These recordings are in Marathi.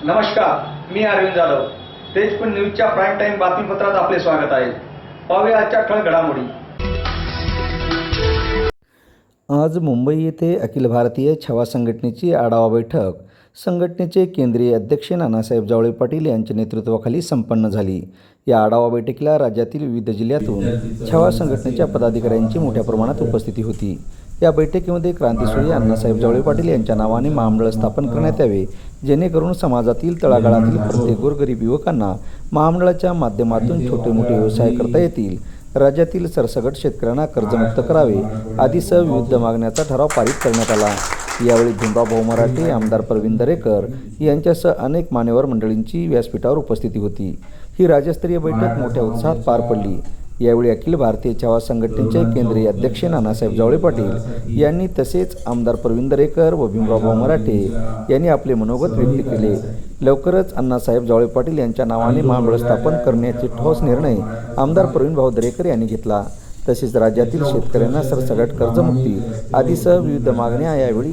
नमस्कार, मी अरविंद जाधव. तेजपूर न्यूजच्या प्राईम टाइम बातमीपत्रात आपले स्वागत आहे. पाहूया आजच्या ठळक घडामोडी. आज मुंबई येथे अखिल भारतीय छावा संघटनेची आढावा बैठक संघटनेचे केंद्रीय अध्यक्ष नानासाहेब जावळे पाटील यांच्या नेतृत्वाखाली संपन्न झाली. या आढावा बैठकीला राज्यातील विविध जिल्ह्यातून छावा संघटनेच्या पदाधिकाऱ्यांची मोठ्या प्रमाणात उपस्थिती होती. या बैठकीमध्ये क्रांतीसूर्य अण्णासाहेब जावळे पाटील यांच्या नावाने महामंडळ स्थापन करण्यात यावे, जेणेकरून समाजातील तळागाळातील प्रत्येक गोरगरीब युवकांना महामंडळाच्या माध्यमातून छोटे मोठे व्यवसाय करता येतील, राज्यातील सरसकट शेतकऱ्यांना कर्जमुक्त करावे आदीसह विविध मागण्याचा ठराव पारित करण्यात आला. यावेळी भीमराव मराठे, आमदार प्रवीण दरेकर यांच्यासह अनेक मान्यवर मंडळींची व्यासपीठावर उपस्थिती होती. ही राज्यस्तरीय बैठक मोठ्या उत्साहात पार पडली. यावेळी अखिल भारतीय छावा संघटनेचे केंद्रीय अध्यक्ष नानासाहेब जावळे पाटील यांनी तसेच आमदार प्रवीण दरेकर व भीमराव मराठे यांनी आपले मनोगत व्यक्त केले. लवकरच अण्णासाहेब जावळे पाटील यांच्या नावाने महामंडळ स्थापन करण्याचे ठोस निर्णय आमदार प्रवीणभाऊ दरेकर यांनी घेतला. तसेच राज्यातील शेतकऱ्यांना सरसकट कर्जमुक्ती आदीसह विविध मागण्या यावेळी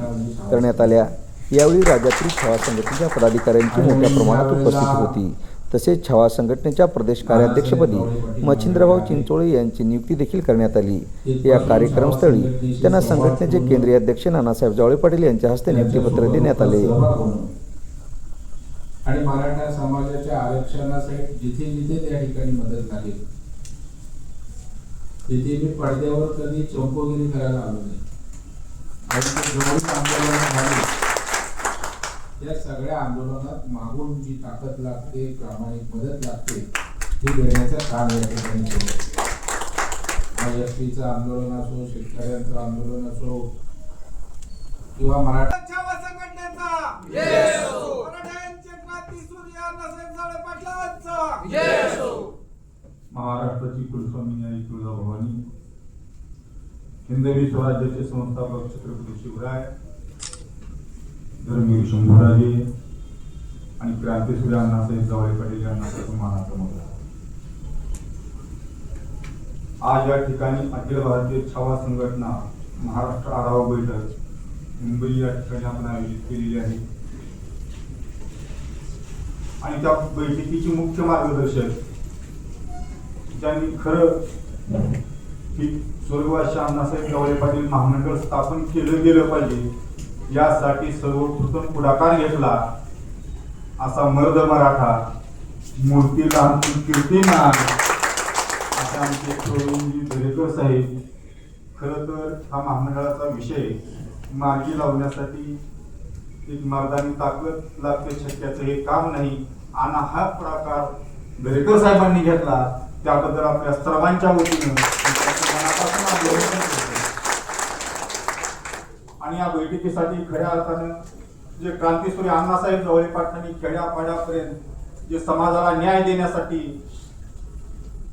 करण्यात आल्या. यावेळी राज्यातील छावा संघटनेच्या पदाधिकाऱ्यांची मोठ्या प्रमाणात उपस्थिती होती. तसेच छावा संघटनेच्या प्रदेश कार्याध्यक्षपदी मच्छिंद्रभाऊ चिंचोळे यांची नियुक्ती देखील करण्यात आली. या कार्यक्रमस्थळी त्यांना संघटनेचे केंद्रीय अध्यक्ष नानासाहेब जावळे पाटील यांच्या हस्ते नियुक्तीपत्र देण्यात आले. आणि मराठा समाजाच्या आरक्षणासाठी जिथे जिथे त्या ठिकाणी मदत लागेल तिथे मी पडद्यावर कधी चौकोगिरी करायला आलो नाही. या सगळ्या आंदोलनात मागून जी ताकद लागते, प्रामाणिक मदत लागते, ती देण्याचं काम या ठिकाणी केलं. एसटीचं आंदोलन असो, शेतकऱ्यांचं आंदोलन असो किंवा मराठा छावा संघटनेचा मराठ्यांचे क्रांतीसूर्य अण्णासाहेब जावळे पाटलांचा महाराष्ट्राची कुलस्वामिनी आई तुळजाभवानी, हिंदवी स्वराज्याचे संस्थापक छत्रपती शिवराय, धर्मवीर शंभूराजे आणि क्रांतीसूर्य अण्णासाहेब जावळे पाटील यांना मानाचा मुलगा. आज या ठिकाणी अखिल भारतीय छावा संघटना महाराष्ट्र आढावा बैठक मुंबई या ठिकाणी आपण आयोजित केलेली आहे. आणि त्या बैठकीची मुख्य मार्गदर्शक ज्यांनी खरं की स्वर्गवासी अण्णासाहेब जावळे पाटील महामंडळ स्थापन केलं गेलं पाहिजे यासाठी सर्वप्रथम पुढाकार घेतला असा मर्द मराठा, मूर्ती लहान कीर्तिमान असे आमचे प्रवीणजी दरेकर साहेब. खरं तर हा महामंडळाचा विषय मार्गी लावण्यासाठी एक मर्दानी ताकद लागते, शक्याचं हे काम नाही. आणि हा पुढाकार दरेकर साहेबांनी घेतला त्याबद्दल आपल्या सर्वांच्या वतीनं आणि या बैठकीसाठी खऱ्या अर्थानं जे क्रांतीसूर्य अण्णासाहेब जावळे पाटलांनी खेड्यापाड्यापर्यंत जे समाजाला न्याय देण्यासाठी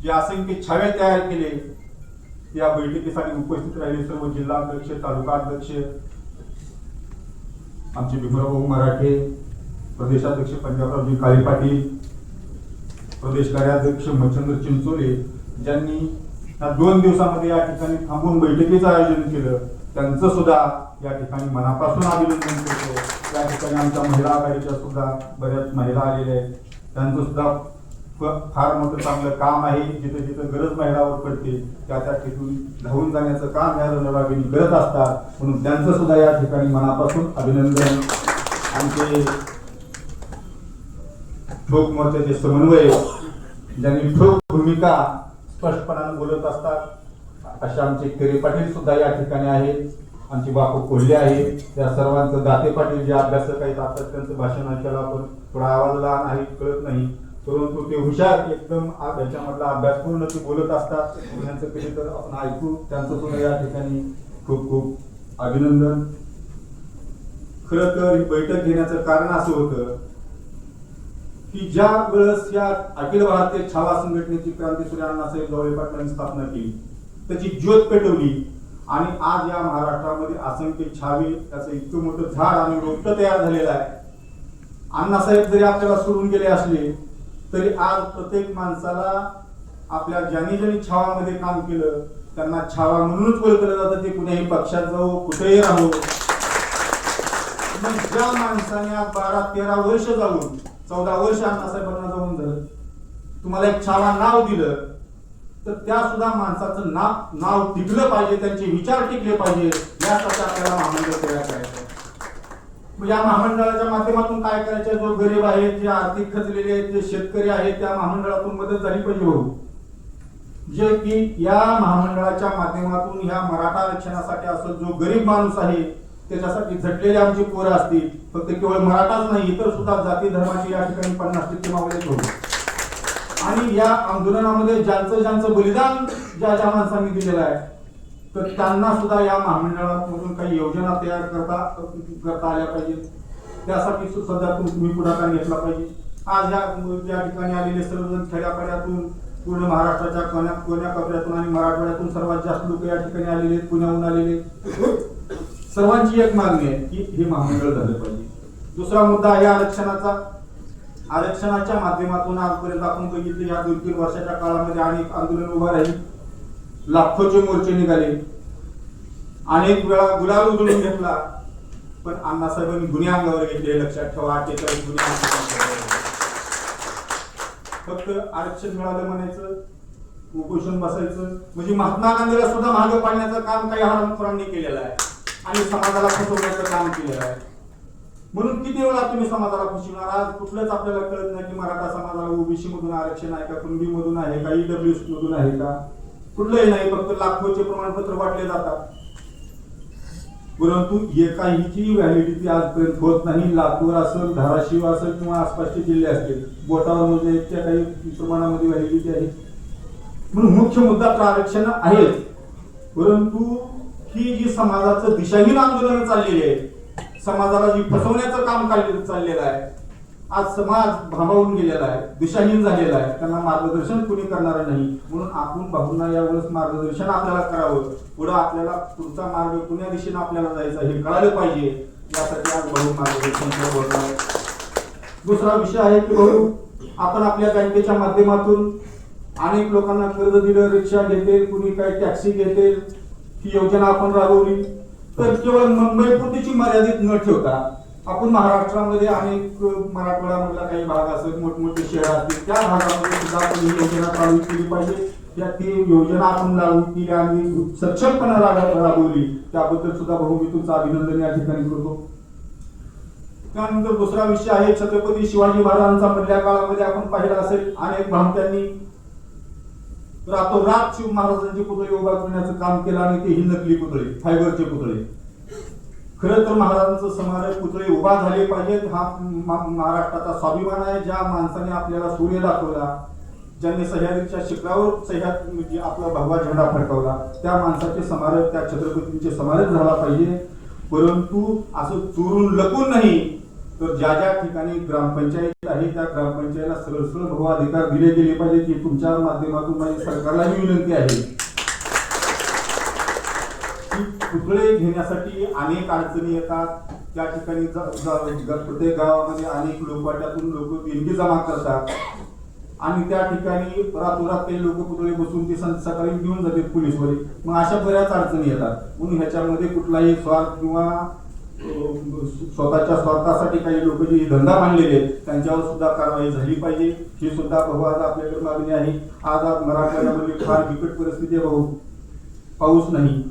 जे असंख्य छावे तयार केले, या बैठकीसाठी उपस्थित राहिले सर्व जिल्हाध्यक्ष, तालुकाध्यक्ष, आमचे भीमराव मराठे, प्रदेशाध्यक्ष पंजाबरावजी काळे पाटील, प्रदेश कार्याध्यक्ष मच्छिंद्र चिंचोळे, ज्यांनी या 2 दिवसामध्ये या ठिकाणी थांबून बैठकीचं आयोजन केलं, त्यांचं सुद्धा या ठिकाणी मनापासून अभिनंदन करतो. या ठिकाणी आमच्या महिला आघाडीच्या सुद्धा बऱ्याच महिला आलेल्या आहेत, त्यांचं सुद्धा फार मोठं चांगलं काम आहे. जिथे जिथे गरज महिलावर पडते त्या ठिकाणी धावून जाण्याचं काम या रणरागिणी करत असतात, म्हणून त्यांचं सुद्धा या ठिकाणी मनापासून अभिनंदन. आमचे ठोक मोर्चाचे समन्वय ज्यांनी ठोक भूमिका स्पष्टपणाने बोलत असतात अशा आमचे केरे पाटील सुद्धा या ठिकाणी आहेत. आमची बापू कोल्हे आहे, त्या सर्वांचं दाते पाटील जे अभ्यासक आहेत, आता त्यांचं भाषण ऐकायला आपण थोडा आवाज लहान आहे कळत नाही, परंतु ते हुशार एकदम त्याच्यामधला अभ्यास पूर्ण ते बोलत असतात. त्यांचं कधी तर आपण ऐकू, त्यांचं सुद्धा या ठिकाणी खूप खूप अभिनंदन. खरं तर ही बैठक घेण्याचं कारण असं होतं की ज्या वेळेस या अखिल भारतीय छावा संघटनेची क्रांतीसूर्य अण्णासाहेब जावळे पाटलांनी स्थापना केली, त्याची ज्योत पेटवली आणि आज या महाराष्ट्रामध्ये असंख्य छावे, त्याचं इतकं मोठं झाड आणि रोपटं तयार झालेलं आहे. अण्णासाहेब जरी आपल्याला सोडून गेले असले तरी आज प्रत्येक माणसाला आपल्या ज्यांनी ज्यांनी छावामध्ये काम केलं त्यांना छावा म्हणूनच ओळखलं जातं. ते कुठेही पक्षात जाऊ, कुठेही राहू, मग ज्या माणसाने आज 12-13 वर्ष जाऊन 14 वर्ष अण्णासाहेबांना जाऊन झालं, तुम्हाला एक छावा नाव दिलं, तर त्या सुद्धा माणसाचं नाव टिकलं पाहिजे, त्यांचे विचार टिकले पाहिजे, यासाठी आपल्याला महामंडळ तयार करायचं. म्हणजे या महामंडळाच्या माध्यमातून काय करायचं, जो गरीब आहे, जे आर्थिक खचलेले आहेत, जे शेतकरी आहेत, त्या महामंडळातून मदत झाली पाहिजे भाऊ. जे की या महामंडळाच्या माध्यमातून ह्या मराठा आरक्षणासाठी असं जो गरीब माणूस आहे त्याच्यासाठी झटलेले आमची पोरं असतील, फक्त केवळ मराठाच नाही इतर सुद्धा जाती धर्माची या ठिकाणी 50% मावळे होते. आणि या आंदोलनामध्ये ज्यांचं बलिदान ज्या माणसांनी दिलेलं आहे, तर त्यांना सुद्धा या महामंडळामधून काही योजना तयार करता आल्या पाहिजेत. त्यासाठी सुद्धा तुम्ही पुढाकार घेतला पाहिजे. आज या ठिकाणी आलेले सर्वजण खेड्यापाड्यातून, पूर्ण महाराष्ट्राच्या कोण्या कोपऱ्यातून आणि मराठवाड्यातून सर्वात जास्त लोक या ठिकाणी आलेले आहेत, पुण्याहून आलेले. सर्वांची एक मागणी आहे की हे महामंडळ झालं पाहिजे. दुसरा मुद्दा आहे आरक्षणाच्या माध्यमातून आजपर्यंत आपण बघितले या 2-3 वर्षाच्या काळामध्ये अनेक आंदोलन उभा राहील, लाखोचे मोर्चे निघाले, अनेक वेळा गुलाल उधळून घेतला, पण अण्णासाहेबांनी गुन्हे अंगावर घेतले. लक्षात ठेवा, 48 गुन्हे. फक्त आरक्षण मिळालं म्हणायचं, उपोषण बसायचं, म्हणजे महात्मा गांधीला सुद्धा मागे पाडण्याचं काम काही हरामखोरांनी केलेलं आहे आणि समाजाला फसवण्याचं काम केलेलं आहे. म्हणून किती वेळा तुम्ही समाजाला फसवणार. आज कुठलंच आपल्याला कळत नाही की मराठा समाजाला ओबीसी मधून आरक्षण आहे का, कुणबी मधून आहे का, ईडब्ल्यूएस मधून आहे का, कुठलंही नाही. फक्त लाखोचे प्रमाणपत्र वाटले जातात, परंतु एकाहीची व्हॅलिडिटी आजपर्यंत होत नाही. लातूर असेल, धाराशिव असेल किंवा आसपासचे जिल्हे असतील, बोटावर म्हणजे काही प्रमाणामध्ये व्हॅलिडिटी आहे. म्हणून मुख्य मुद्दा तर आरक्षण आहेच, परंतु ही जी समाजाचं दिशाहीन आंदोलन चाललेली आहे, समाजाला जी फसवण्याचं काम चाललेलं आहे, आज समाज भांबावून गेलेला आहे, दिशाहीन झालेला आहे, त्यांना मार्गदर्शन कुणी करणार नाही. म्हणून आपण भाऊंना यावेळेस मार्गदर्शन आपल्याला करावं. पुढे आपल्याला पुढचा मार्ग कुण्या दिशेने आपल्याला जायचा हे कळालं पाहिजे, यासाठी आज भाऊ मार्गदर्शन बोलणार. दुसरा विषय आहे की भाऊ, आपण आपल्या बँकेच्या माध्यमातून अनेक लोकांना कर्ज दिलं, रिक्षा घेते, कुणी काही टॅक्सी घेते, ही योजना आपण राबवली. तर केवळ मुंबईपुरतीची मर्यादित न ठेवता आपण महाराष्ट्रामध्ये अनेक मराठवाड्यामधला काही भाग असेल, मोठमोठे शहर असतील, त्या भागामध्ये सुद्धा आपण ही योजना चालू केली पाहिजे. ती योजना आपण लागू केली आणि सक्षमपणे राबवली, त्याबद्दल सुद्धा भाऊ मी तुमचं अभिनंदन या ठिकाणी करतो. त्यानंतर दुसरा विषय आहे छत्रपती शिवाजी महाराजांचा. मधल्या काळामध्ये आपण पाहिलं असेल, अनेक भामट्यांनी रातोरात शिव महाराजांचे पुतळे उभा करण्याचं काम केलं आणि तेही नकली पुतळे, फायबरचे पुतळे. खरं तर महाराजांचं स्मारक पुतळे उभा झाले पाहिजेत, हा महाराष्ट्राचा स्वाभिमान आहे. ज्या माणसाने आपल्याला सूर्य दाखवला, ज्यांनी सह्याद्रीच्या शिखरावर म्हणजे आपला भगवा झेंडा फडकवला, त्या माणसाचे स्मारक, त्या छत्रपतींचे स्मारक झाला पाहिजे. परंतु असं चोरून लपून नाही, तर ज्या ज्या ठिकाणी ग्रामपंचायत आहे त्या ग्रामपंचायतीला सरळ भू अधिकार दिले गेले पाहिजे. की तुमच्या माध्यमातून माझी सरकारलाही विनंती आहे की पुतळे घेण्यासाठी अनेक अडचणी येतात. त्या ठिकाणी प्रत्येक गावामध्ये अनेक लोकवाट्यातून लोक देणगी जमा करतात आणि त्या ठिकाणी रातोरात काही लोक पुतळे बसून ते सकाळी घेऊन जाते पोलीसवर. मग अशा बऱ्याच अडचणी येतात. म्हणून ह्याच्यामध्ये कुठलाही स्वार्थ किंवा स्वतःच्या स्वार्थासाठी काही लोक जे धंदा मांडलेले आहेत त्यांच्यावर सुद्धा कारवाई झाली पाहिजे. ही सुद्धा भाऊ आज आपल्याकडे मागणी आहे. आज मराठवाड्यामध्ये फार बिकट परिस्थिती आहे भाऊ, पाऊस नाही.